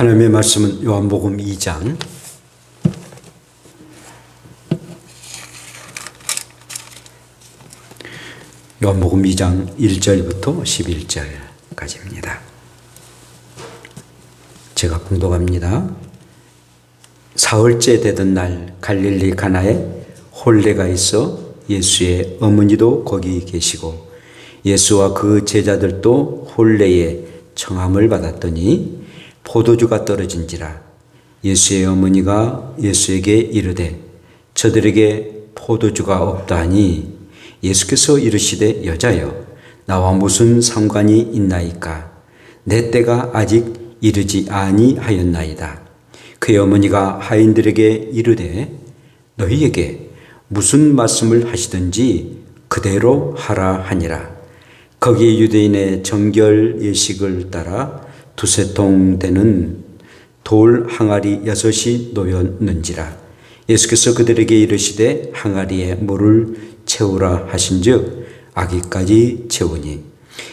하나님의 말씀은 요한복음 2장 요한복음 2장 1절부터 11절까지입니다. 제가 공독합니다. 사흘째 되던 날 갈릴리 가나에 혼례가 있어 예수의 어머니도 거기 계시고 예수와 그 제자들도 혼례에 청함을 받았더니 포도주가 떨어진지라. 예수의 어머니가 예수에게 이르되 저들에게 포도주가 없다 하니 예수께서 이르시되 여자여 나와 무슨 상관이 있나이까. 내 때가 아직 이르지 아니하였나이다. 그의 어머니가 하인들에게 이르되 너희에게 무슨 말씀을 하시든지 그대로 하라 하니라. 거기에 유대인의 정결 예식을 따라 두세 통 되는 돌 항아리 6이 놓였는지라. 예수께서 그들에게 이르시되 항아리에 물을 채우라 하신즉 아기까지 채우니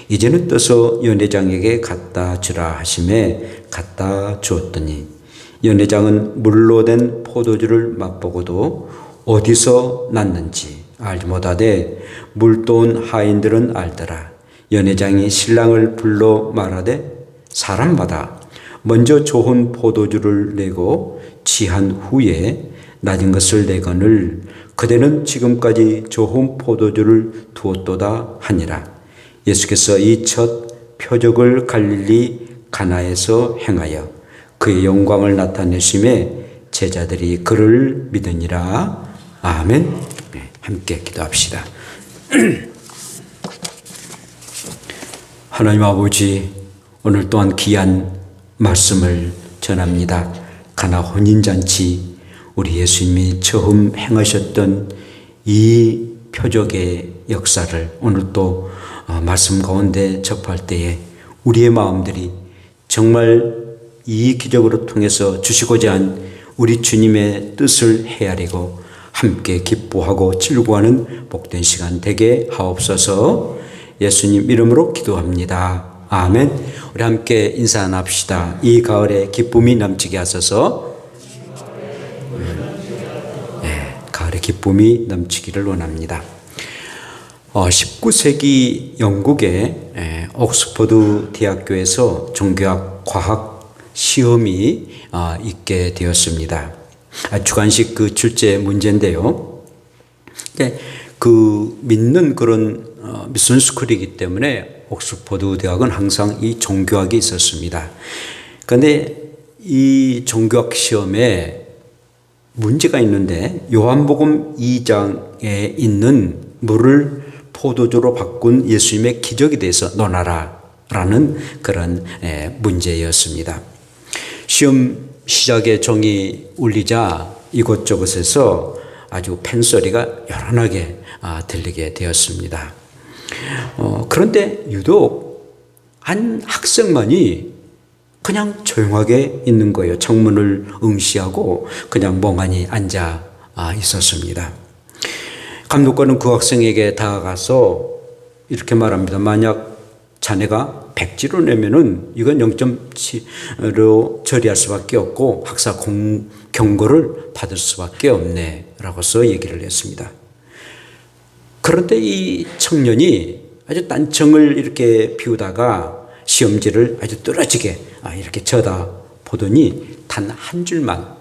이제는 떠서 연회장에게 갖다 주라 하심에 갖다 주었더니 연회장은 물로 된 포도주를 맛보고도 어디서 났는지 알지 못하되 물도온 하인들은 알더라. 연회장이 신랑을 불러 말하되 사람마다 먼저 좋은 포도주를 내고 취한 후에 낮은 것을 내거늘 그대는 지금까지 좋은 포도주를 두었도다 하니라. 예수께서 이 첫 표적을 갈릴리 가나에서 행하여 그의 영광을 나타내심에 제자들이 그를 믿으니라. 아멘. 함께 기도합시다. 하나님 아버지, 오늘 또한 귀한 말씀을 전합니다. 가나 혼인잔치, 우리 예수님이 처음 행하셨던 이 표적의 역사를 오늘 또 말씀 가운데 접할 때에 우리의 마음들이 정말 이 기적으로 통해서 주시고자 한 우리 주님의 뜻을 헤아리고 함께 기뻐하고 즐거워하는 복된 시간 되게 하옵소서. 예수님 이름으로 기도합니다. 아멘. 우리 함께 인사 나눕시다. 이 가을에 기쁨이 넘치게 하소서. 네, 가을에 기쁨이 넘치기를 원합니다. 19세기 영국의 옥스퍼드 대학교에서 종교학 과학 시험이 있게 되었습니다. 주관식 그 출제 문제인데요. 그 믿는 그런 미션 스쿨이기 때문에 옥스퍼드 대학은 항상 이 종교학이 있었습니다. 그런데 이 종교학 시험에 문제가 있는데 요한복음 2장에 있는 물을 포도주로 바꾼 예수님의 기적에 대해서 논하라라는 그런 문제였습니다. 시험 시작에 종이 울리자 이곳저곳에서 아주 팬소리가 요란하게 들리게 되었습니다. 그런데 유독 한 학생만이 그냥 조용하게 있는 거예요. 창문을 응시하고 그냥 멍하니 앉아 있었습니다. 감독관은 그 학생에게 다가가서 이렇게 말합니다. 만약 자네가 100지로 내면은 이건 0.7로 처리할 수밖에 없고 학사 경고를 받을 수밖에 없네 라고서 얘기를 했습니다. 그런데 이 청년이 아주 딴청을 이렇게 피우다가 시험지를 아주 뚫어지게 이렇게 쳐다보더니 단 한 줄만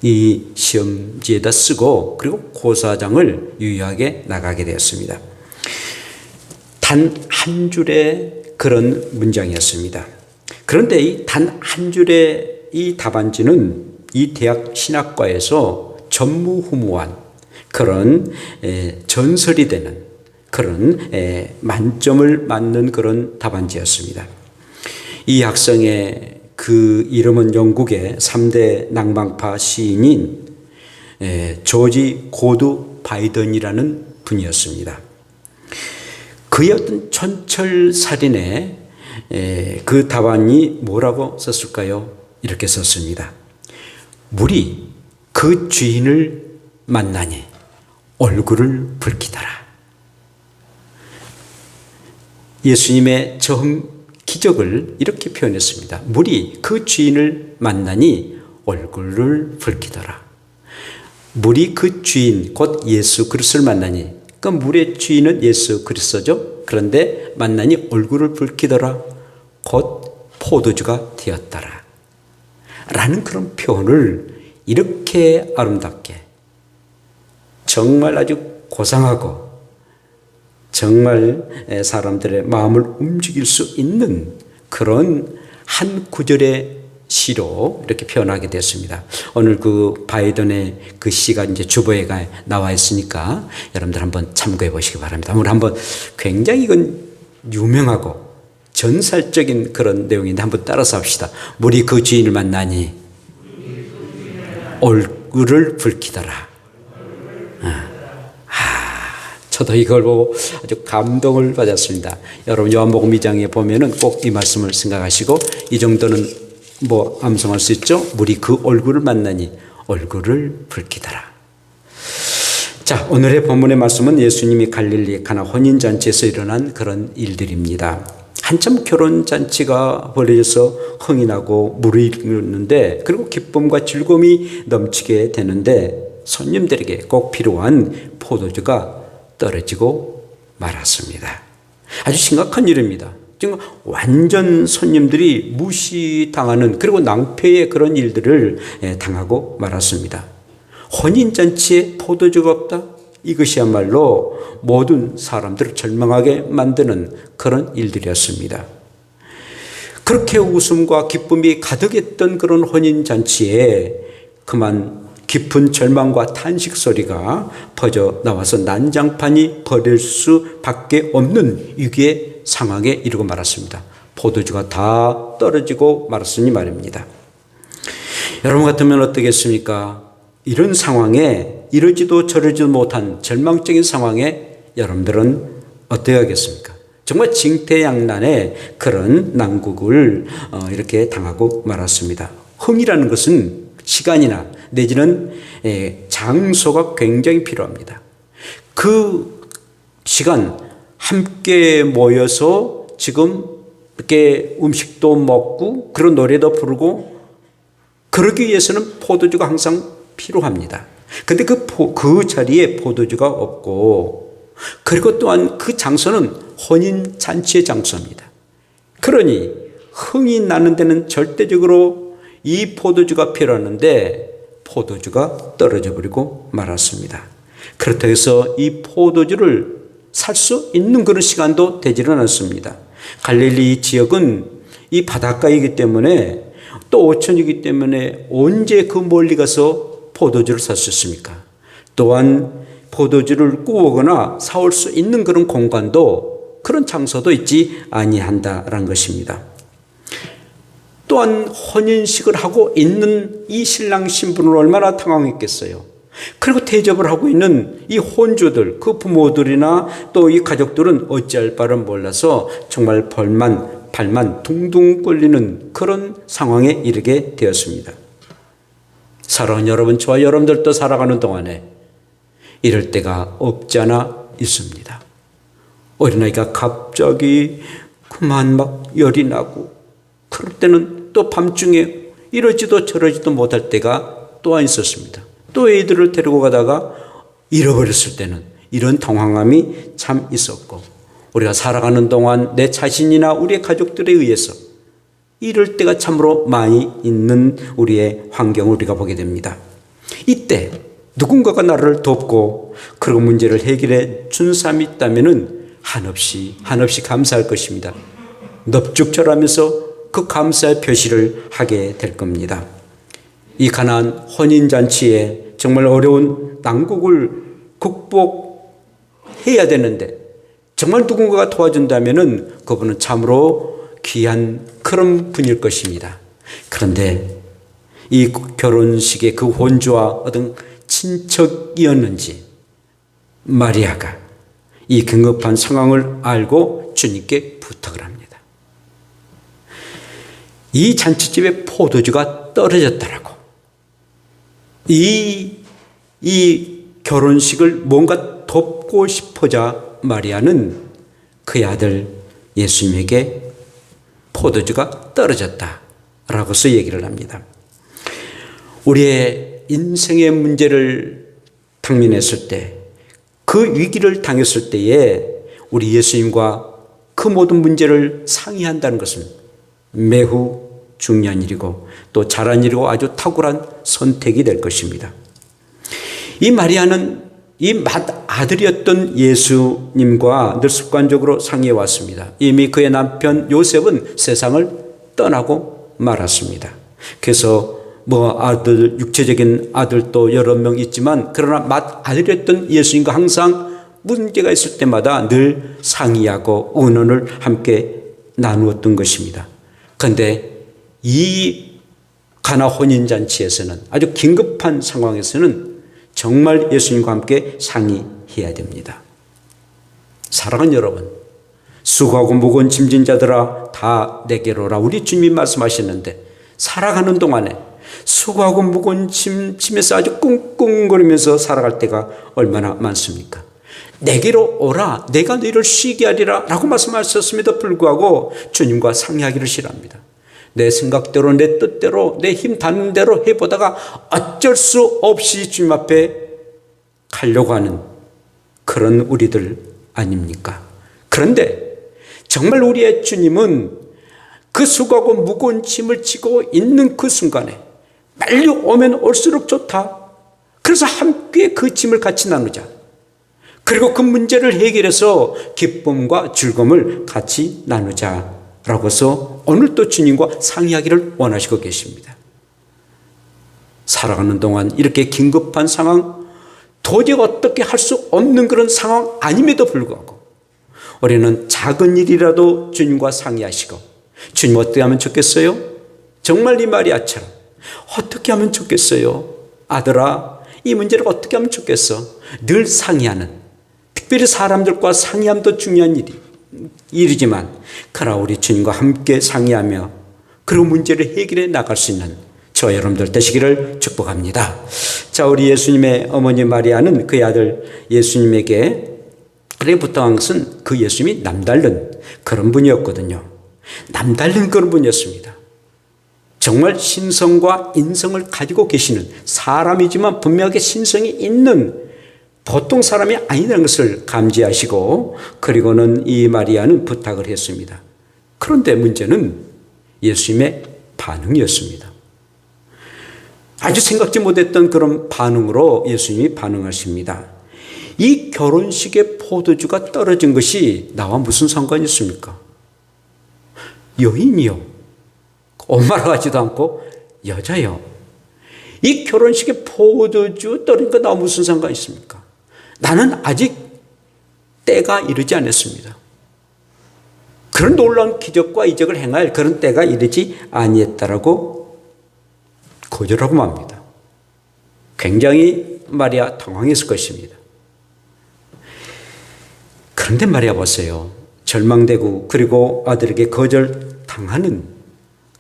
이 시험지에다 쓰고 그리고 고사장을 유효하게 나가게 되었습니다. 단 한 줄의 그런 문장이었습니다. 그런데 이 단 한 줄의 이 답안지는 이 대학 신학과에서 전무후무한 그런 전설이 되는 그런 만점을 맞는 그런 답안지였습니다. 이 학생의 그 이름은 영국의 3대 낭만파 시인인 조지 고드 바이던이라는 분이었습니다. 그의 어떤 촌철살인의 그 답안이 뭐라고 썼을까요? 이렇게 썼습니다. 물이 그 주인을 만나니 얼굴을 붉히더라. 예수님의 처음 기적을 이렇게 표현했습니다. 물이 그 주인을 만나니 얼굴을 붉히더라. 물이 그 주인 곧 예수 그리스도를 만나니, 그 물의 주인은 예수 그리스도죠. 그런데 만나니 얼굴을 붉히더라. 곧 포도주가 되었더라. 라는 그런 표현을 이렇게 아름답게, 정말 아주 고상하고 정말 사람들의 마음을 움직일 수 있는 그런 한 구절의 시로 이렇게 표현하게 됐습니다. 오늘 그 바이든의 그 시가 이제 주보에 나와 있으니까 여러분들 한번 참고해 보시기 바랍니다. 오늘 한번 굉장히 이건 유명하고 전설적인 그런 내용인데 한번 따라서 합시다. 물이 그 주인을 만나니 얼굴을 붉히더라. 저도 이걸 보고 아주 감동을 받았습니다. 여러분 요한복음 2장에 보면은 꼭 이 말씀을 생각하시고, 이 정도는 뭐 암송할 수 있죠. 물이 그 얼굴을 만나니 얼굴을 붉히더라. 자, 오늘의 본문의 말씀은 예수님이 갈릴리 가나 혼인잔치에서 일어난 그런 일들입니다. 한참 결혼잔치가 벌어져서 흥이 나고 물이 일었는데, 그리고 기쁨과 즐거움이 넘치게 되는데 손님들에게 꼭 필요한 포도주가 떨어지고 말았습니다. 아주 심각한 일입니다. 지금 완전 손님들이 무시당하는, 그리고 낭패의 그런 일들을 당하고 말았습니다. 혼인잔치에 포도주가 없다? 이것이야말로 모든 사람들을 절망하게 만드는 그런 일들이었습니다. 그렇게 웃음과 기쁨이 가득했던 그런 혼인잔치에 그만 깊은 절망과 탄식 소리가 퍼져 나와서 난장판이 벌일 수밖에 없는 위기의 상황에 이르고 말았습니다. 포도주가 다 떨어지고 말았으니 말입니다. 여러분 같으면 어떻겠습니까? 이런 상황에, 이러지도 저러지도 못한 절망적인 상황에 여러분들은 어떻게 하겠습니까? 정말 징태양난의 그런 난국을 이렇게 당하고 말았습니다. 흥이라는 것은 시간이나 내지는 장소가 굉장히 필요합니다. 그 시간 함께 모여서 지금 이렇게 음식도 먹고 그런 노래도 부르고 그러기 위해서는 포도주가 항상 필요합니다. 근데 그 자리에 포도주가 없고, 그리고 또한 그 장소는 혼인잔치의 장소입니다. 그러니 흥이 나는 데는 절대적으로 이 포도주가 필요하는데 포도주가 떨어져 버리고 말았습니다. 그렇다고 해서 이 포도주를 살 수 있는 그런 시간도 되지는 않습니다. 갈릴리 지역은 이 바닷가이기 때문에, 또 오천이기 때문에 언제 그 멀리 가서 포도주를 살 수 있습니까? 또한 포도주를 구우거나 사올 수 있는 그런 공간도, 그런 장소도 있지 아니한다라는 것입니다. 또한 혼인식을 하고 있는 이 신랑 신부는 얼마나 당황했겠어요. 그리고 대접을 하고 있는 이 혼주들, 그 부모들이나 또 이 가족들은 어찌할 바를 몰라서 정말 발만 둥둥 꼴리는 그런 상황에 이르게 되었습니다. 사랑하는 여러분, 저와 여러분들도 살아가는 동안에 이럴 때가 없지 않아 있습니다. 어린아이가 갑자기 그만 막 열이 나고, 그럴 때는 또 밤중에 이러지도 저러지도 못할 때가 또한 있었습니다. 또 애들을 데리고 가다가 잃어버렸을 때는 이런 당황함이 참 있었고, 우리가 살아가는 동안 내 자신이나 우리의 가족들에 의해서 이럴 때가 참으로 많이 있는 우리의 환경을 우리가 보게 됩니다. 이때 누군가가 나를 돕고 그리고 문제를 해결해 준 사람이 있다면 한없이 감사할 것입니다. 넙죽절하면서 그 감사의 표시를 하게 될 겁니다. 이 가나안 혼인잔치에 정말 어려운 난국을 극복해야 되는데, 정말 누군가가 도와준다면 그분은 참으로 귀한 그런 분일 것입니다. 그런데 이 결혼식의 그 혼주와 어떤 친척이었는지 마리아가 이 긴급한 상황을 알고 주님께 부탁을 합니다. 이 잔치집에 포도주가 떨어졌더라고. 이 결혼식을 뭔가 돕고 싶어자 마리아는 그의 아들 예수님에게 포도주가 떨어졌다라고서 얘기를 합니다. 우리의 인생의 문제를 당면했을 때, 그 위기를 당했을 때에 우리 예수님과 그 모든 문제를 상의한다는 것은 매우 중요한 일이고 또 잘한 일이고 아주 탁월한 선택이 될 것입니다. 이 마리아는 이 맏아들이었던 예수님과 늘 습관적으로 상의해 왔습니다. 이미 그의 남편 요셉은 세상을 떠나고 말았습니다. 그래서 아들, 육체적인 아들도 여러 명 있지만 그러나 맏아들이었던 예수님과 항상 문제가 있을 때마다 늘 상의하고 의논을 함께 나누었던 것입니다. 그런데 이 가나 혼인잔치에서는, 아주 긴급한 상황에서는 정말 예수님과 함께 상의해야 됩니다. 사랑하는 여러분, 수고하고 무거운 짐진 자들아 다 내게로 오라. 우리 주님이 말씀하셨는데 살아가는 동안에 수고하고 무거운 짐에서 아주 꿍꿍거리면서 살아갈 때가 얼마나 많습니까? 내게로 오라, 내가 너희를 쉬게 하리라 라고 말씀하셨음에도 불구하고 주님과 상의하기를 싫어합니다. 내 생각대로, 내 뜻대로, 내 힘 닿는 대로 해보다가 어쩔 수 없이 주님 앞에 가려고 하는 그런 우리들 아닙니까? 그런데 정말 우리의 주님은 그 수고하고 무거운 짐을 지고 있는 그 순간에 빨리 오면 올수록 좋다. 그래서 함께 그 짐을 같이 나누자. 그리고 그 문제를 해결해서 기쁨과 즐거움을 같이 나누자. 라고서 오늘 또 주님과 상의하기를 원하시고 계십니다. 살아가는 동안 이렇게 긴급한 상황, 도저히 어떻게 할 수 없는 그런 상황 아님에도 불구하고 우리는 작은 일이라도 주님과 상의하시고, 주님 어떻게 하면 좋겠어요? 정말 이 마리아처럼 어떻게 하면 좋겠어요? 아들아, 이 문제를 어떻게 하면 좋겠어? 늘 상의하는, 특별히 사람들과 상의함도 중요한 일이지만 그러나 우리 주님과 함께 상의하며 그리고 문제를 해결해 나갈 수 있는 저와 여러분들 되시기를 축복합니다. 자, 우리 예수님의 어머니 마리아는 그의 아들 예수님에게 부탁한 것은 그 예수님이 남다른 그런 분이었거든요. 남다른 그런 분이었습니다. 정말 신성과 인성을 가지고 계시는 사람이지만 분명하게 신성이 있는 보통 사람이 아니라는 것을 감지하시고 그리고는 이 마리아는 부탁을 했습니다. 그런데 문제는 예수님의 반응이었습니다. 아주 생각지 못했던 그런 반응으로 예수님이 반응하십니다. 이 결혼식의 포도주가 떨어진 것이 나와 무슨 상관이 있습니까? 여인이요. 엄마라 하지도 않고 여자요. 이 결혼식의 포도주 떨어진 거 나와 무슨 상관이 있습니까? 나는 아직 때가 이르지 않았습니다. 그런 놀라운 기적과 이적을 행할 그런 때가 이르지 아니했다라고 거절하고 맙니다. 굉장히 마리아 당황했을 것입니다. 그런데 마리아 보세요. 절망되고 그리고 아들에게 거절당하는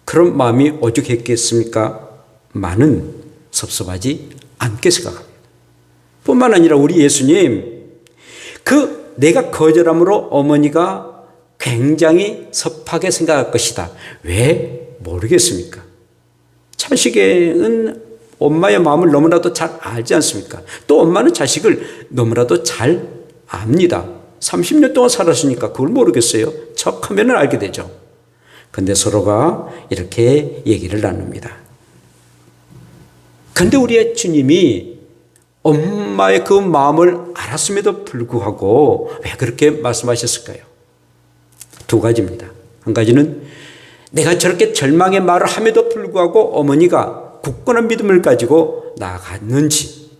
그런 마음이 오죽했겠습니까? 많은 섭섭하지 않게 생각합니다. 뿐만 아니라 우리 예수님, 내가 거절함으로 어머니가 굉장히 섭하게 생각할 것이다. 왜 모르겠습니까? 자식은 엄마의 마음을 너무나도 잘 알지 않습니까? 또 엄마는 자식을 너무나도 잘 압니다. 30년 동안 살았으니까 그걸 모르겠어요. 척하면 알게 되죠. 그런데 서로가 이렇게 얘기를 나눕니다. 그런데 우리의 주님이 엄마의 그 마음을 알았음에도 불구하고 왜 그렇게 말씀하셨을까요? 두 가지입니다. 한 가지는 내가 저렇게 절망의 말을 함에도 불구하고 어머니가 굳건한 믿음을 가지고 나아갔는지,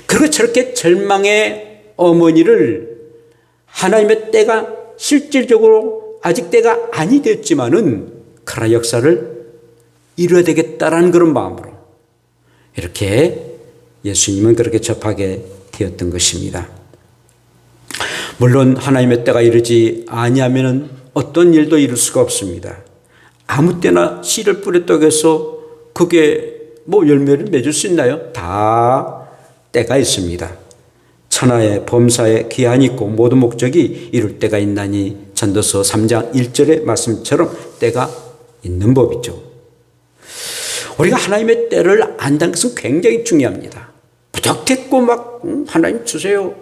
그리고 저렇게 절망의 어머니를 하나님의 때가 실질적으로 아직 때가 아니 됐지만은 그러나 역사를 이루어야 되겠다라는 그런 마음으로 이렇게 예수님은 그렇게 접하게 되었던 것입니다. 물론 하나님의 때가 이르지 아니하면 어떤 일도 이룰 수가 없습니다. 아무 때나 씨를 뿌렸다고 해서 그게 열매를 맺을 수 있나요? 다 때가 있습니다. 천하의 범사에 기한이 있고 모든 목적이 이룰 때가 있나니 전도서 3장 1절의 말씀처럼 때가 있는 법이죠. 우리가 하나님의 때를 안다는 것은 굉장히 중요합니다. 부탁했고 막 하나님 주세요.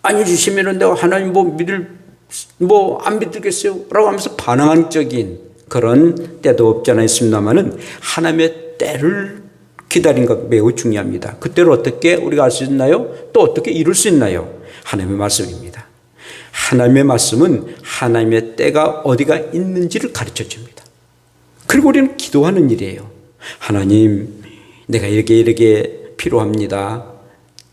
안 주시면 내가 하나님 안 믿겠어요 라고 하면서 반항적인 그런 때도 없지 않아 있습니다만은 하나님의 때를 기다린 것 매우 중요합니다. 그때를 어떻게 우리가 알 수 있나요? 또 어떻게 이룰 수 있나요? 하나님의 말씀입니다. 하나님의 말씀은 하나님의 때가 어디가 있는지를 가르쳐 줍니다. 그리고 우리는 기도하는 일이에요. 하나님, 내가 이렇게 필요합니다.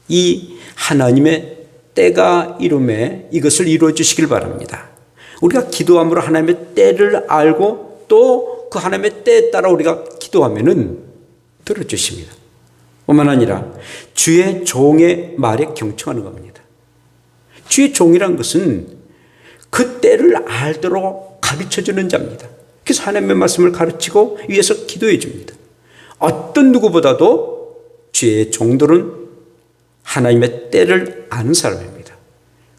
이 하나님의 때가 이름에 이것을 이루어 주시길 바랍니다. 우리가 기도함으로 하나님의 때를 알고 또 그 하나님의 때에 따라 우리가 기도하면은 들어주십니다. 뿐만 아니라 주의 종의 말에 경청하는 겁니다. 주의 종이란 것은 그 때를 알도록 가르쳐주는 자입니다. 그래서 하나님의 말씀을 가르치고 위에서 기도해 줍니다. 어떤 누구보다도 주의 종들은 하나님의 때를 아는 사람입니다.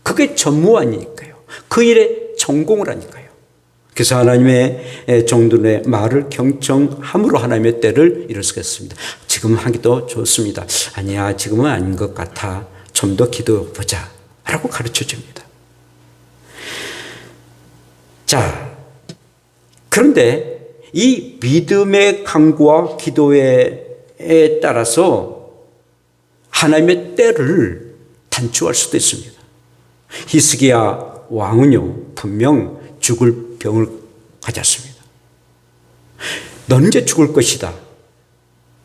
그게 전무하니까요. 그 일에 전공을 하니까요. 그래서 하나님의 종들의 말을 경청함으로 하나님의 때를 이룰 수가 있습니다. 지금 하기도 좋습니다. 아니야, 지금은 아닌 것 같아. 좀 더 기도해보자 라고 가르쳐 줍니다. 자, 그런데 이 믿음의 강구와 기도에 따라서 하나님의 때를 단축할 수도 있습니다. 히스기야 왕은요, 분명 죽을 병을 가졌습니다. 너는 이제 죽을 것이다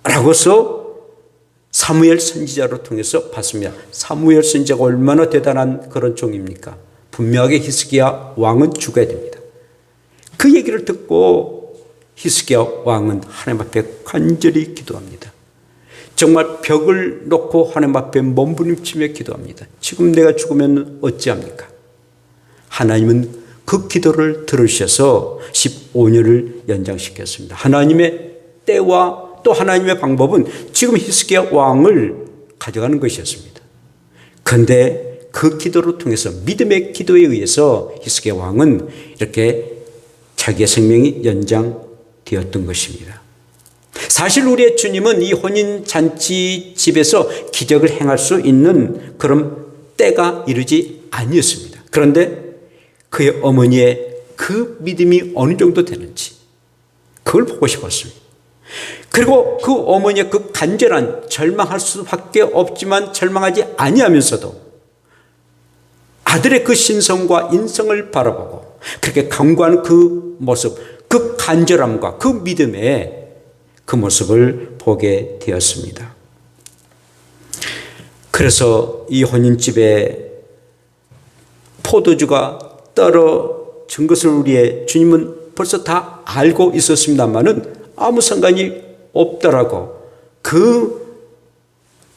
라고서 사무엘 선지자로 통해서 봤습니다. 사무엘 선지자가 얼마나 대단한 그런 종입니까? 분명하게 히스기야 왕은 죽어야 됩니다. 그 얘기를 듣고 히스기야 왕은 하나님 앞에 간절히 기도합니다. 정말 벽을 놓고 하나님 앞에 몸부림치며 기도합니다. 지금 내가 죽으면 어찌합니까? 하나님은 그 기도를 들으셔서 15년을 연장시켰습니다. 하나님의 때와 또 하나님의 방법은 지금 히스기야 왕을 가져가는 것이었습니다. 그런데 그 기도를 통해서 믿음의 기도에 의해서 히스기야 왕은 이렇게 자기의 생명이 연장되었던 것입니다. 사실 우리의 주님은 이 혼인잔치 집에서 기적을 행할 수 있는 그런 때가 이르지 아니었습니다. 그런데 그의 어머니의 그 믿음이 어느 정도 되는지 그걸 보고 싶었습니다. 그리고 그 어머니의 그 간절한 절망할 수밖에 없지만 절망하지 아니하면서도 아들의 그 신성과 인성을 바라보고 그렇게 강구하는 그 모습, 그 간절함과 그 믿음의 그 모습을 보게 되었습니다. 그래서 이 혼인집에 포도주가 떨어진 것을 우리의 주님은 벌써 다 알고 있었습니다만은 아무 상관이 없더라고 그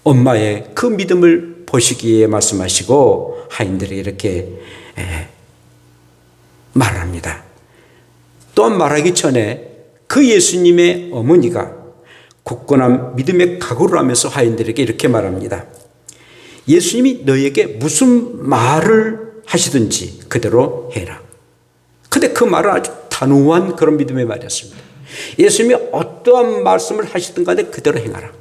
엄마의 그 믿음을 보시기에 말씀하시고 하인들이 이렇게 말합니다. 또한 말하기 전에 그 예수님의 어머니가 굳건한 믿음의 각오를 하면서 하인들에게 이렇게 말합니다. 예수님이 너에게 무슨 말을 하시든지 그대로 해라. 근데 그 말은 아주 단호한 그런 믿음의 말이었습니다. 예수님이 어떠한 말씀을 하시든 간에 그대로 행하라.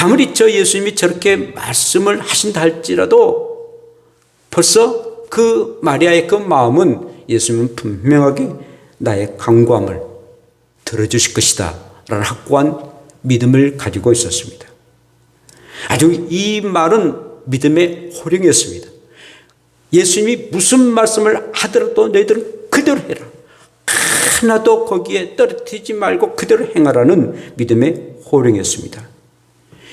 아무리 저 예수님이 저렇게 말씀을 하신다 할지라도 벌써 그 마리아의 그 마음은 예수님은 분명하게 나의 간구함을 들어주실 것이다 라는 확고한 믿음을 가지고 있었습니다. 아주 이 말은 믿음의 호령이었습니다. 예수님이 무슨 말씀을 하더라도 너희들은 그대로 해라. 하나도 거기에 떨어뜨리지 말고 그대로 행하라는 믿음의 호령이었습니다.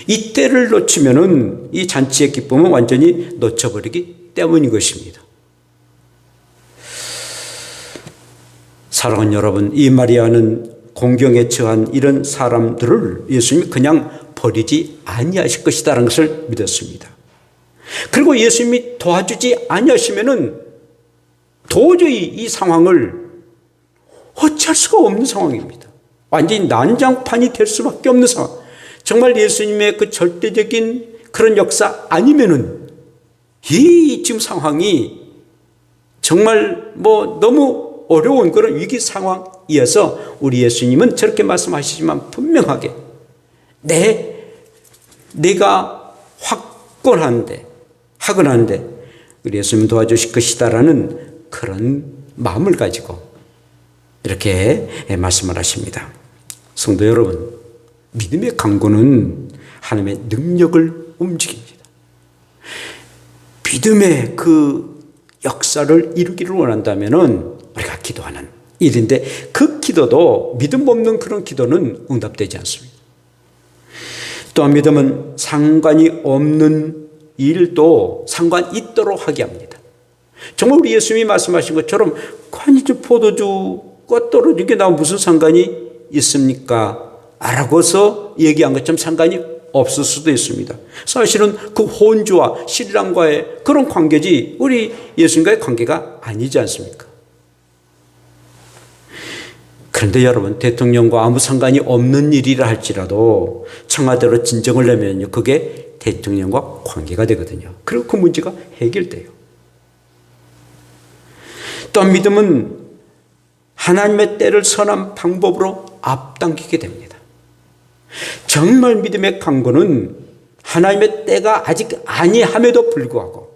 이 때를 놓치면은 이 잔치의 기쁨은 완전히 놓쳐버리기 때문인 것입니다. 사랑하는 여러분, 이 마리아는 공경에 처한 이런 사람들을 예수님이 그냥 버리지 아니하실 것이다라는 것을 믿었습니다. 그리고 예수님이 도와주지 아니하시면은 도저히 이 상황을 어찌할 수가 없는 상황입니다. 완전히 난장판이 될 수밖에 없는 상황. 정말 예수님의 그 절대적인 그런 역사 아니면은 이 지금 상황이 정말 너무 어려운 그런 위기 상황이어서 우리 예수님은 저렇게 말씀하시지만 분명하게 내가 하건한데 우리 예수님 도와주실 것이다라는 그런 마음을 가지고 이렇게 말씀을 하십니다. 성도 여러분, 믿음의 강구는 하나님의 능력을 움직입니다. 믿음의 그 역사를 이루기를 원한다면 우리가 기도하는 일인데 그 기도도 믿음 없는 그런 기도는 응답되지 않습니다. 또한 믿음은 상관이 없는 일도 상관 있도록 하게 합니다. 정말 우리 예수님이 말씀하신 것처럼 관이주 포도주가 떨어진 게 나와 무슨 상관이 있습니까? 라고서 얘기한 것처럼 상관이 없을 수도 있습니다. 사실은 그 혼주와 신랑과의 그런 관계지 우리 예수님과의 관계가 아니지 않습니까? 그런데 여러분, 대통령과 아무 상관이 없는 일이라 할지라도 청와대로 진정을 내면요, 그게 대통령과 관계가 되거든요. 그리고 그 문제가 해결돼요. 또한 믿음은 하나님의 때를 선한 방법으로 앞당기게 됩니다. 정말 믿음의 강구는 하나님의 때가 아직 아니함에도 불구하고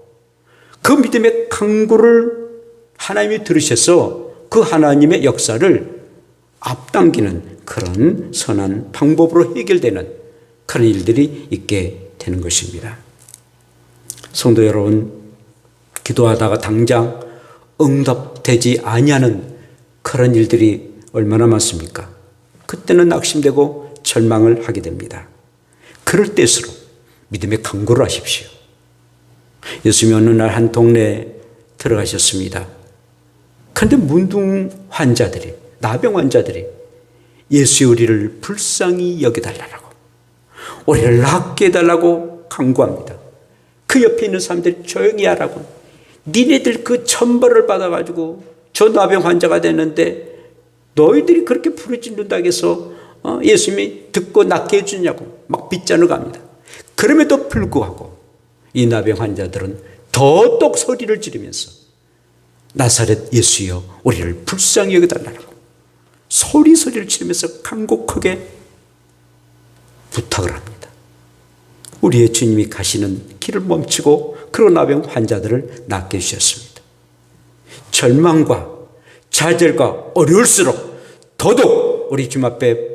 그 믿음의 강구를 하나님이 들으셔서 그 하나님의 역사를 앞당기는 그런 선한 방법으로 해결되는 그런 일들이 있게 되는 것입니다. 성도 여러분, 기도하다가 당장 응답되지 아니하는 그런 일들이 얼마나 많습니까? 그때는 낙심되고 절망을 하게 됩니다. 그럴 때일수록 믿음의 강구를 하십시오. 예수님이 어느 날 한 동네에 들어가셨습니다. 그런데 문둥 환자들이, 나병 환자들이 예수의 우리를 불쌍히 여겨달라고, 우리를 낫게 해달라고 강구합니다. 그 옆에 있는 사람들이 조용히 하라고, 니네들 그 천벌을 받아가지고 저 나병 환자가 됐는데 너희들이 그렇게 부르짖는다고 해서 예수님이 듣고 낫게 해주냐고 막 빗잔을 갑니다. 그럼에도 불구하고 이 나병 환자들은 더더욱 소리를 지르면서 나사렛 예수여 우리를 불쌍히 여겨달라고 소리를 지르면서 간곡하게 부탁을 합니다. 우리의 주님이 가시는 길을 멈추고 그런 나병 환자들을 낫게 해주셨습니다. 절망과 좌절과 어려울수록 더더욱 우리 주님 앞에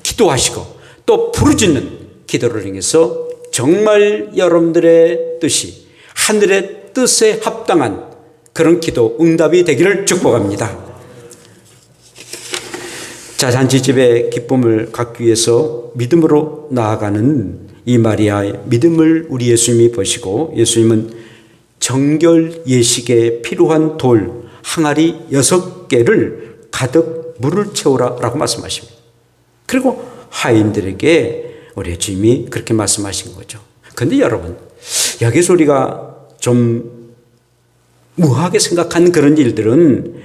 기도하시고 또 부르짖는 기도를 통해서 정말 여러분들의 뜻이 하늘의 뜻에 합당한 그런 기도 응답이 되기를 축복합니다. 자, 잔치집의 기쁨을 갖기 위해서 믿음으로 나아가는 이 마리아의 믿음을 우리 예수님이 보시고 예수님은 정결 예식에 필요한 돌 항아리 6개를 가득 물을 채우라 라고 말씀하십니다. 그리고 하인들에게 우리 주님이 그렇게 말씀하신 거죠. 그런데 여러분, 여기서 우리가 좀 무하게 생각하는 그런 일들은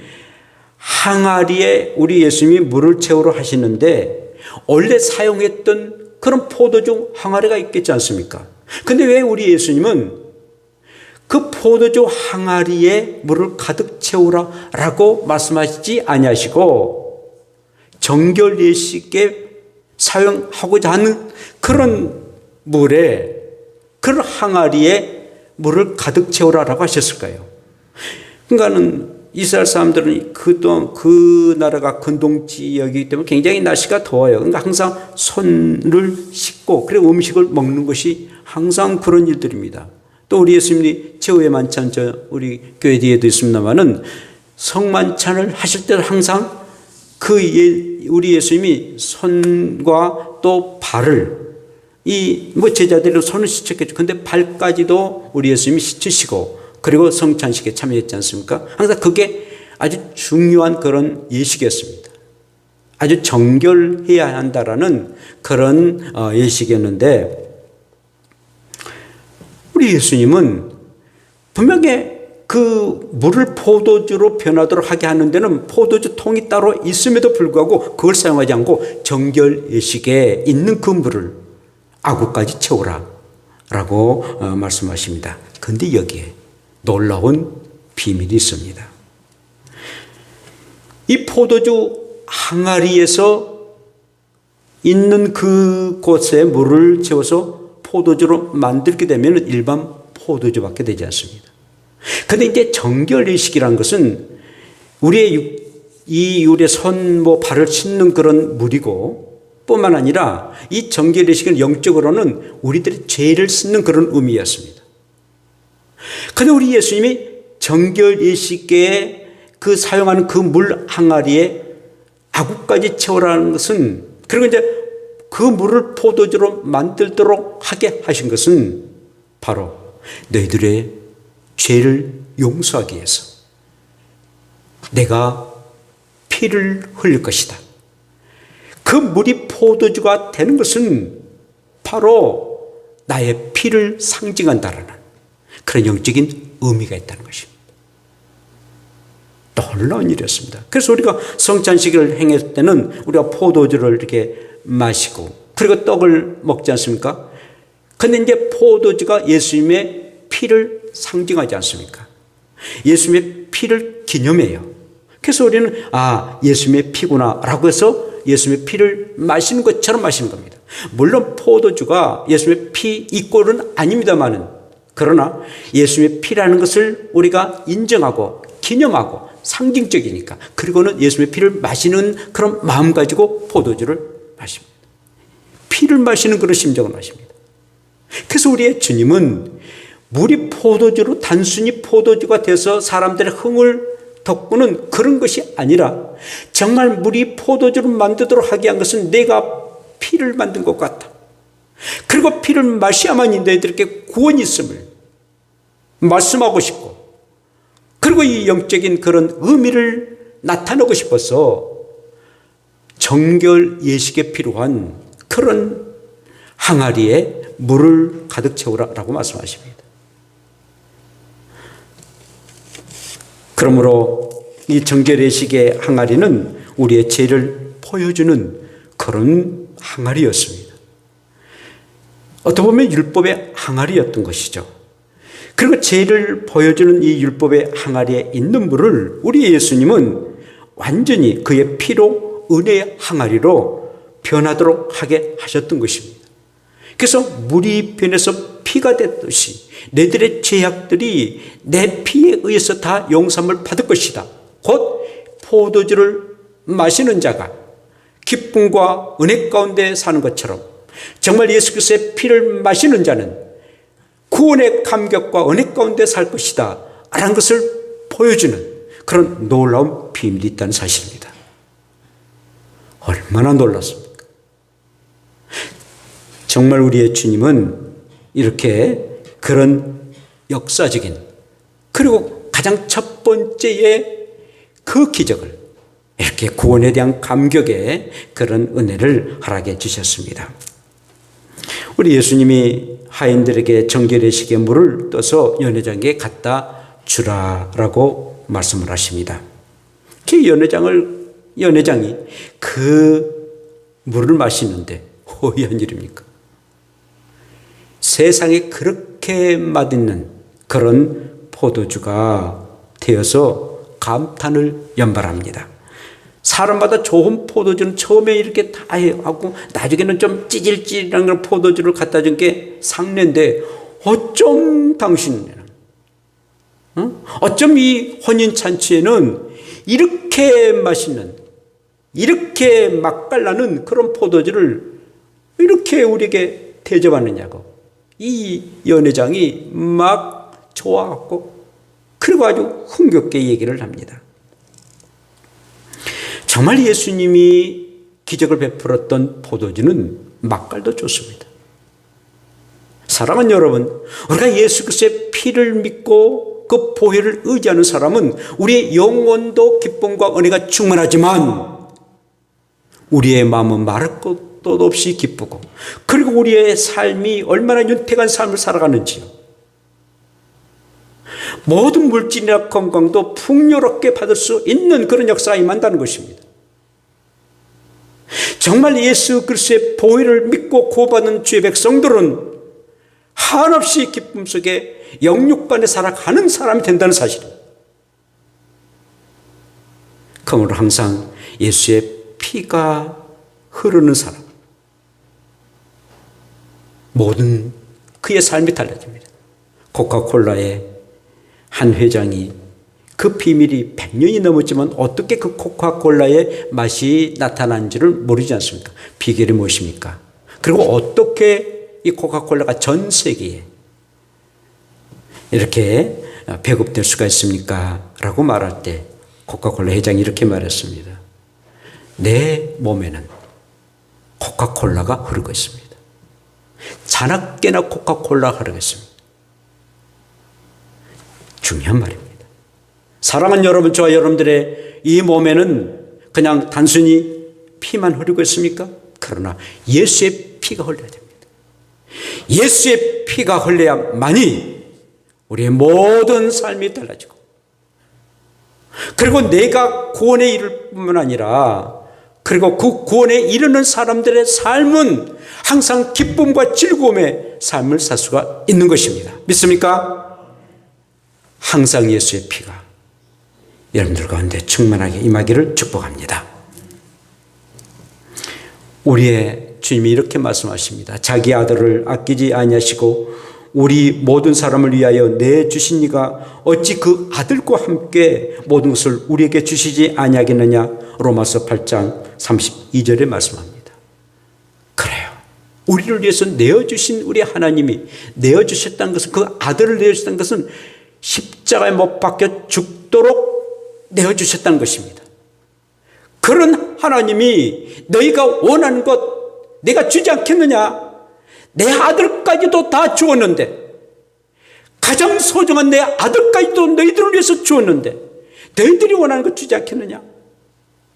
항아리에 우리 예수님이 물을 채우러 하시는데 원래 사용했던 그런 포도주 항아리가 있겠지 않습니까? 근데 왜 우리 예수님은 그 포도주 항아리에 물을 가득 채우라 라고 말씀하시지 아니하시고 정결 예식에 사용하고자 하는 그런 물에, 그런 항아리에 물을 가득 채우라라고 하셨을까요? 그러니까는 이스라엘 사람들은 그동안 그 나라가 근동 지역이기 때문에 굉장히 날씨가 더워요. 그러니까 항상 손을 씻고 그리고 음식을 먹는 것이 항상 그런 일들입니다. 또 우리 예수님이 최후의 만찬, 우리 교회 뒤에도 있습니다만은 성만찬을 하실 때 항상 우리 예수님이 손과 또 발을 제자들이 손을 씻었겠죠. 근데 발까지도 우리 예수님이 씻으시고 그리고 성찬식에 참여했지 않습니까? 항상 그게 아주 중요한 그런 예식이었습니다. 아주 정결해야 한다라는 그런 예식이었는데 우리 예수님은 분명히 그 물을 포도주로 변하도록 하게 하는 데는 포도주 통이 따로 있음에도 불구하고 그걸 사용하지 않고 정결 예식에 있는 그 물을 아구까지 채우라 라고 말씀하십니다. 그런데 여기에 놀라운 비밀이 있습니다. 이 포도주 항아리에서 있는 그곳에 물을 채워서 포도주로 만들게 되면 일반 포도주밖에 되지 않습니다. 그런데 이제 정결의식이라는 것은 우리의 발을 씻는 그런 물이고 뿐만 아니라 이 정결의식은 영적으로는 우리들의 죄를 씻는 그런 의미였습니다. 그런데 우리 예수님이 정결의식에 사용하는 그 물 항아리에 아구까지 채우라는 것은, 그리고 이제 그 물을 포도주로 만들도록 하게 하신 것은 바로 너희들의 죄를 용서하기 위해서 내가 피를 흘릴 것이다. 그 물이 포도주가 되는 것은 바로 나의 피를 상징한다라는 그런 영적인 의미가 있다는 것입니다. 놀라운 일이었습니다. 그래서 우리가 성찬식을 행했을 때는 우리가 포도주를 이렇게 마시고 그리고 떡을 먹지 않습니까? 그런데 이제 포도주가 예수님의 피를 상징하지 않습니까? 예수님의 피를 기념해요. 그래서 우리는 예수님의 피구나 라고 해서 예수님의 피를 마시는 것처럼 마시는 겁니다. 물론 포도주가 예수님의 피 이꼴은 아닙니다만은, 그러나 예수님의 피라는 것을 우리가 인정하고 기념하고 상징적이니까, 그리고는 예수님의 피를 마시는 그런 마음 가지고 포도주를 마십니다. 피를 마시는 그런 심정을 마십니다. 그래서 우리의 주님은 물이 포도주로 단순히 포도주가 돼서 사람들의 흥을 덕분은 그런 것이 아니라 정말 물이 포도주를 만들도록 하게 한 것은 내가 피를 만든 것 같다. 그리고 피를 마셔야만이 너희들에게 구원이 있음을 말씀하고 싶고, 그리고 이 영적인 그런 의미를 나타내고 싶어서 정결 예식에 필요한 그런 항아리에 물을 가득 채우라라고 말씀하십니다. 그러므로 이 정결 예식의 항아리는 우리의 죄를 보여주는 그런 항아리였습니다. 어떻게 보면 율법의 항아리였던 것이죠. 그리고 죄를 보여주는 이 율법의 항아리에 있는 물을 우리 예수님은 완전히 그의 피로 은혜의 항아리로 변하도록 하게 하셨던 것입니다. 그래서 물이 변해서 피가 됐듯이 너희들의 죄악들이 내 피에 의해서 다 용서함을 받을 것이다. 곧 포도주를 마시는 자가 기쁨과 은혜 가운데 사는 것처럼 정말 예수 그리스도의 피를 마시는 자는 구원의 감격과 은혜 가운데 살 것이다 라는 것을 보여주는 그런 놀라운 비밀이 있다는 사실입니다. 얼마나 놀랐습니까? 정말 우리의 주님은 이렇게 그런 역사적인, 그리고 가장 첫 번째의 그 기적을, 이렇게 구원에 대한 감격의 그런 은혜를 허락해 주셨습니다. 우리 예수님이 하인들에게 정결의식의 물을 떠서 연회장에 갖다 주라라고 말씀을 하십니다. 그 연회장이 그 물을 마시는데 호의한 일입니까? 세상에 그렇게 맛있는 그런 포도주가 되어서 감탄을 연발합니다. 사람마다 좋은 포도주는 처음에 이렇게 다 하고 나중에는 좀 찌질찌질한 그런 포도주를 갖다 준 게 상례인데 어쩜 당신은, 어쩜 이 혼인잔치에는 이렇게 맛있는, 이렇게 맛깔나는 그런 포도주를 이렇게 우리에게 대접하느냐고 이 연회장이 막 좋아하고 그리고 아주 흥겹게 얘기를 합니다. 정말 예수님이 기적을 베풀었던 포도주는 맛깔도 좋습니다. 사랑하는 여러분, 우리가 예수 그리스도의 피를 믿고 그 보혈을 의지하는 사람은 우리의 영혼도 기쁨과 은혜가 충만하지만 우리의 마음은 말할 것도 없이 기쁘고, 그리고 우리의 삶이 얼마나 윤택한 삶을 살아가는지요. 모든 물질이나 건강도 풍요롭게 받을 수 있는 그런 역사가 임한다는 것입니다. 정말 예수 그리스도의 보혈을 믿고 구원받는 주의 백성들은 한없이 기쁨 속에 영육간에 살아가는 사람이 된다는 사실입니다. 그러므로 항상 예수의 피가 흐르는 사람, 모든 그의 삶이 달라집니다. 코카콜라의 한 회장이 그 비밀이 100년이 넘었지만 어떻게 그 코카콜라의 맛이 나타난지를 모르지 않습니까? 비결이 무엇입니까? 그리고 어떻게 이 코카콜라가 전 세계에 이렇게 배급될 수가 있습니까? 라고 말할 때 코카콜라 회장이 이렇게 말했습니다. 내 몸에는 코카콜라가 흐르고 있습니다. 자나깨나 코카콜라가 흐르고 있습니다. 중요한 말입니다. 사랑하는 여러분, 저와 여러분들의 이 몸에는 그냥 단순히 피만 흐르고 있습니까? 그러나 예수의 피가 흘러야 됩니다. 예수의 피가 흘러야만이 우리의 모든 삶이 달라지고, 그리고 내가 구원에 이를 뿐만 아니라 그리고 그 구원에 이르는 사람들의 삶은 항상 기쁨과 즐거움의 삶을 살 수가 있는 것입니다. 믿습니까? 항상 예수의 피가 여러분들 가운데 충만하게 임하기를 축복합니다. 우리의 주님이 이렇게 말씀하십니다. 자기 아들을 아끼지 아니하시고 우리 모든 사람을 위하여 내주신 이가 어찌 그 아들과 함께 모든 것을 우리에게 주시지 아니하겠느냐. 로마서 8장 32절에 말씀합니다. 그래요. 우리를 위해서 내어주신 우리 하나님이 내어주셨다는 것은, 그 아들을 내어주셨다는 것은 십자가에 못 박혀 죽도록 내어주셨다는 것입니다. 그런 하나님이 너희가 원하는 것 내가 주지 않겠느냐. 내 아들까지도 다 주었는데, 가장 소중한 내 아들까지도 너희들을 위해서 주었는데 너희들이 원하는 것 주지 않겠느냐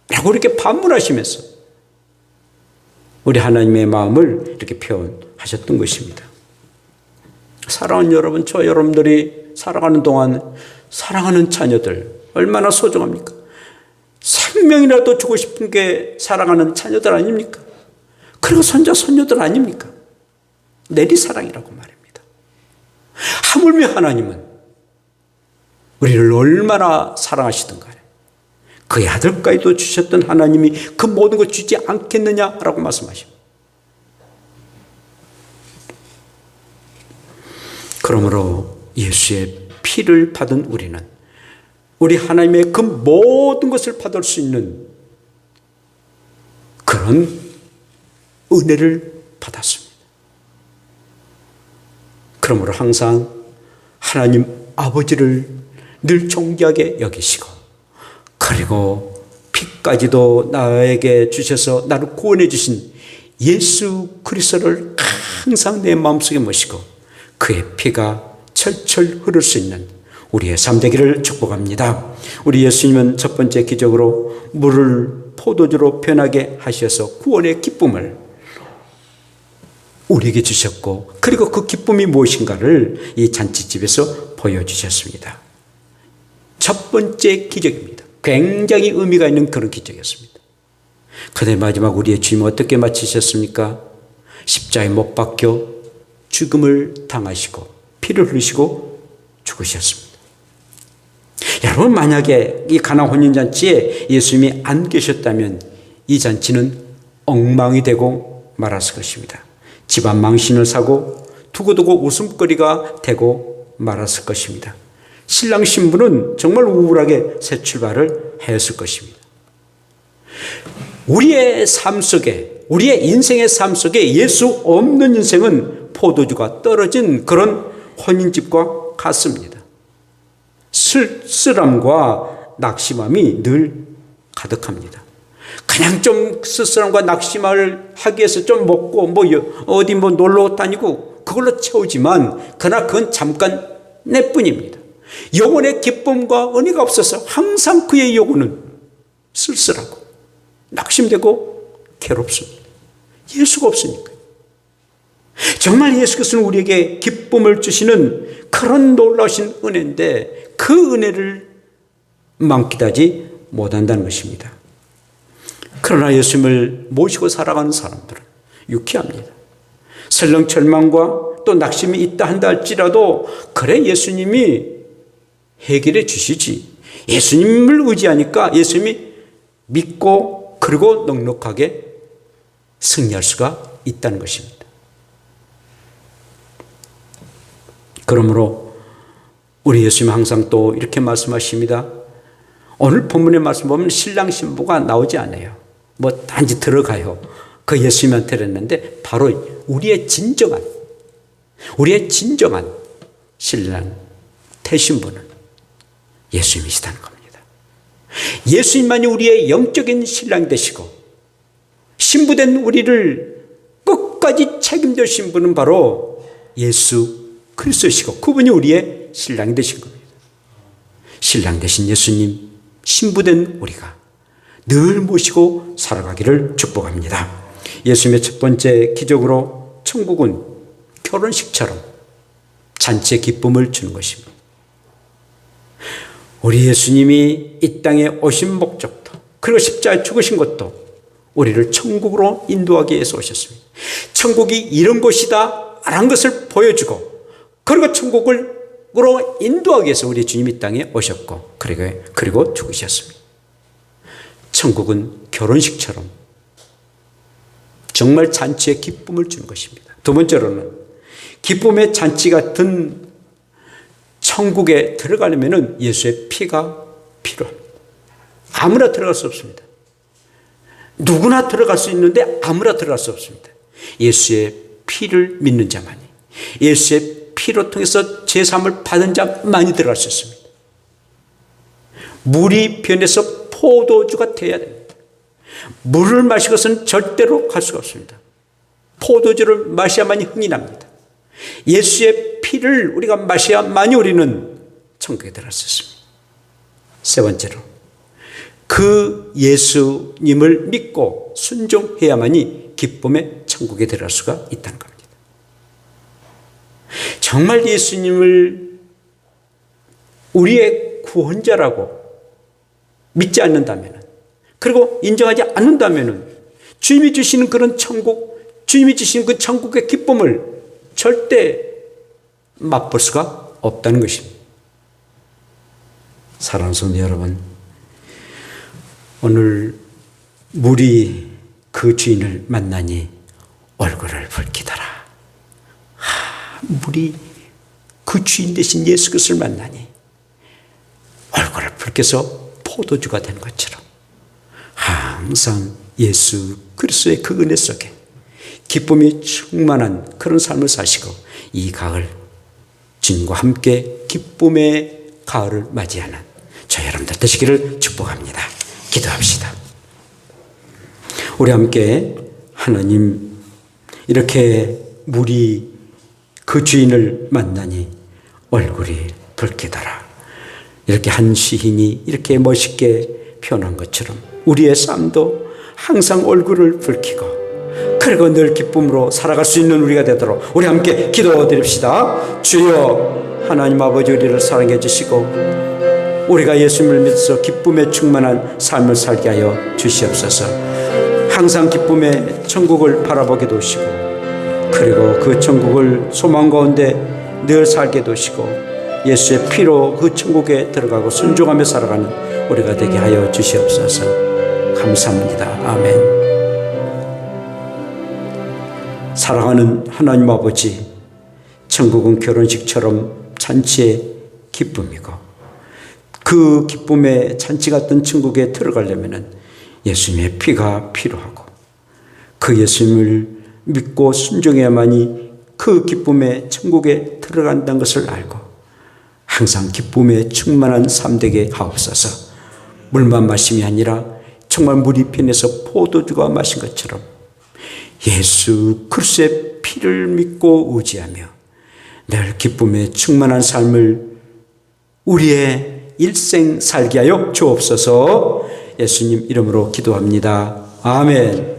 라고 이렇게 반문하시면서 우리 하나님의 마음을 이렇게 표현하셨던 것입니다. 사랑하는 여러분, 저 여러분들이 살아가는 동안 사랑하는 자녀들 얼마나 소중합니까? 생명이라도 주고 싶은 게 사랑하는 자녀들 아닙니까? 그리고 손자 손녀들 아닙니까? 내리사랑이라고 말입니다. 하물며 하나님은 우리를 얼마나 사랑하시던가, 그의 아들까지도 주셨던 하나님이 그 모든 걸 주지 않겠느냐라고 말씀하십니다. 그러므로 예수의 피를 받은 우리는 우리 하나님의 그 모든 것을 받을 수 있는 그런 은혜를 받았습니다. 그러므로 항상 하나님 아버지를 늘 존귀하게 여기시고, 그리고 피까지도 나에게 주셔서 나를 구원해 주신 예수 그리스도를 항상 내 마음속에 모시고 그의 피가 철철 흐를 수 있는 우리의 삶 되기를 축복합니다. 우리 예수님은 첫 번째 기적으로 물을 포도주로 변하게 하셔서 구원의 기쁨을 우리에게 주셨고, 그리고 그 기쁨이 무엇인가를 이 잔치집에서 보여주셨습니다. 첫 번째 기적입니다. 굉장히 의미가 있는 그런 기적이었습니다. 그런데 마지막 우리의 주님은 어떻게 마치셨습니까? 십자가에 못 박혀 죽음을 당하시고 피를 흘리시고 죽으셨습니다. 여러분, 만약에 이 가나 혼인잔치에 예수님이 안 계셨다면 이 잔치는 엉망이 되고 말았을 것입니다. 집안 망신을 사고 두고두고 웃음거리가 되고 말았을 것입니다. 신랑 신부는 정말 우울하게 새 출발을 하였을 것입니다. 우리의 삶 속에, 우리의 인생의 삶 속에 예수 없는 인생은 포도주가 떨어진 그런 혼인집과 같습니다. 쓸쓸함과 낙심함이 늘 가득합니다. 그냥 좀 쓸쓸함과 낙심을 하기 위해서 좀 먹고 어디 놀러 다니고 그걸로 채우지만, 그러나 그건 잠깐 내뿐입니다. 영혼의 기쁨과 은혜가 없어서 항상 그의 영혼은 쓸쓸하고 낙심되고 괴롭습니다. 예수가 없으니까. 정말 예수께서는 우리에게 기쁨을 주시는 그런 놀라우신 은혜인데 그 은혜를 만끽하지 못한다는 것입니다. 그러나 예수님을 모시고 살아가는 사람들은 유쾌합니다. 설령 절망과 또 낙심이 있다 한다 할지라도 그래 예수님이 해결해 주시지, 예수님을 의지하니까 예수님이 믿고 그리고 넉넉하게 승리할 수가 있다는 것입니다. 그러므로 우리 예수님 항상 또 이렇게 말씀하십니다. 오늘 본문의 말씀 보면 신랑 신부가 나오지 않아요. 뭐 단지 들어가요. 그 예수님한테 그랬는데 바로 우리의 진정한 신랑 태신부는 예수님이시다는 겁니다. 예수님만이 우리의 영적인 신랑 되시고 신부된 우리를 끝까지 책임져신 분은 바로 예수 그리스도시고 그분이 우리의 신랑이 되신 겁니다. 신랑 되신 예수님, 신부된 우리가 늘 모시고 살아가기를 축복합니다. 예수님의 첫 번째 기적으로 천국은 결혼식처럼 잔치의 기쁨을 주는 것입니다. 우리 예수님이 이 땅에 오신 목적도 그리고 십자가에 죽으신 것도 우리를 천국으로 인도하기 위해서 오셨습니다. 천국이 이런 곳이다 라는 것을 보여주고 그리고 천국으로 인도하기 위해서 우리 주님이 이 땅에 오셨고 그리고 죽으셨습니다. 천국은 결혼식처럼 정말 잔치의 기쁨을 주는 것입니다. 두 번째로는 기쁨의 잔치 같은 천국에 들어가려면 예수의 피가 필요합니다. 아무나 들어갈 수 없습니다. 누구나 들어갈 수 있는데 아무나 들어갈 수 없습니다. 예수의 피를 믿는 자만이, 예수의 피로 통해서 제사함을 받은 자만이 들어갈 수 있습니다. 물이 변해서 포도주가 되어야 됩니다. 물을 마시고서는 절대로 갈 수가 없습니다. 포도주를 마셔야만이 흥이 납니다. 예수의 피를 우리가 마셔야만이 우리는 천국에 들어갈 수 있습니다. 세 번째로 그 예수님을 믿고 순종해야만이 기쁨의 천국에 들어갈 수가 있다는 겁니다. 정말 예수님을 우리의 구원자라고 믿지 않는다면, 그리고 인정하지 않는다면 주님이 주시는 그런 천국, 주님이 주시는 그 천국의 기쁨을 절대 맛볼 수가 없다는 것입니다. 사랑하는 성도 여러분, 오늘 물이 그 주인을 만나니 얼굴을 붉히더라. 물이 그 주인 되신 예수 그리스도를 만나니 얼굴을 붉혀서 포도주가 된 것처럼 항상 예수 그리스도의 그 은혜 속에 기쁨이 충만한 그런 삶을 사시고 이 가을 주님과 함께 기쁨의 가을을 맞이하는 저 여러분들 되시기를 축복합니다. 기도합시다. 우리 함께 하나님, 이렇게 물이 그 주인을 만나니 얼굴이 붉히더라. 이렇게 한 시인이 이렇게 멋있게 표현한 것처럼 우리의 삶도 항상 얼굴을 붉히고 그리고 늘 기쁨으로 살아갈 수 있는 우리가 되도록 우리 함께 기도드립시다. 주여 하나님 아버지, 우리를 사랑해 주시고 우리가 예수님을 믿어서 기쁨에 충만한 삶을 살게 하여 주시옵소서. 항상 기쁨의 천국을 바라보게 도시고 그리고 그 천국을 소망 가운데 늘 살게 도시고 예수의 피로 그 천국에 들어가고 순종하며 살아가는 우리가 되게 하여 주시옵소서. 감사합니다. 아멘. 사랑하는 하나님 아버지, 천국은 결혼식처럼 잔치의 기쁨이고 그 기쁨의 잔치 같은 천국에 들어가려면 예수님의 피가 필요하고 그 예수님을 믿고 순종해야만이 그 기쁨의 천국에 들어간다는 것을 알고 항상 기쁨에 충만한 삶 되게 하옵소서. 물만 마심이 아니라 정말 물이 변해서 포도주가 마신 것처럼 예수 그리스도의 피를 믿고 의지하며 늘 기쁨에 충만한 삶을 우리의 일생 살게 하여 주옵소서. 예수님 이름으로 기도합니다. 아멘.